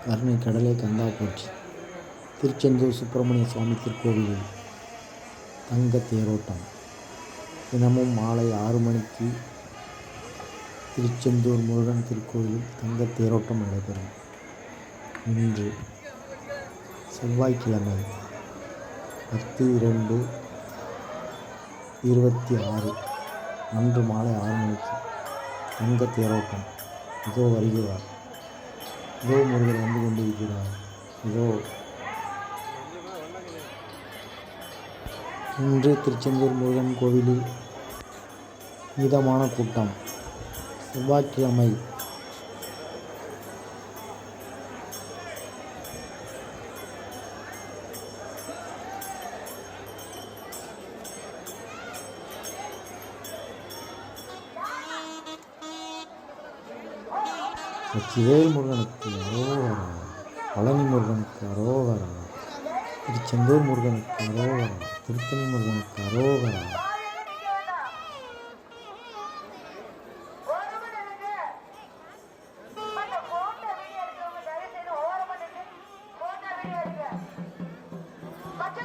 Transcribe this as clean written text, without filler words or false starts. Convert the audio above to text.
கருணை கடலே கந்தா போற்றி. திருச்செந்தூர் சுப்பிரமணிய சுவாமி திருக்கோவிலில் தங்க தேரோட்டம் தினமும் மாலை 6 மணிக்கு திருச்செந்தூர் முருகன் திருக்கோவிலில் தங்க தேரோட்டம் நடைபெறும். இன்று செவ்வாய்க்கிழமை 10/2/26 அன்று மாலை 6 மணிக்கு தங்க தேரோட்டம். இதோ வருகிறார், இதோ முருகர் வந்து கொண்டிருக்கிறார். இதோ இன்று திருச்செந்தூர் முருகன் கோவிலில் மிதமான கூட்டம். செவ்வாய்க்கிழமை வெற்றிவேல் முருகனுக்கு அரோகரா, பழனி முருகனுக்கு அரோகரா, திருச்செந்தூர் முருகனுக்கு அரோகரா, திருத்தணி முருகனுக்கு அரோகரா. பச்சை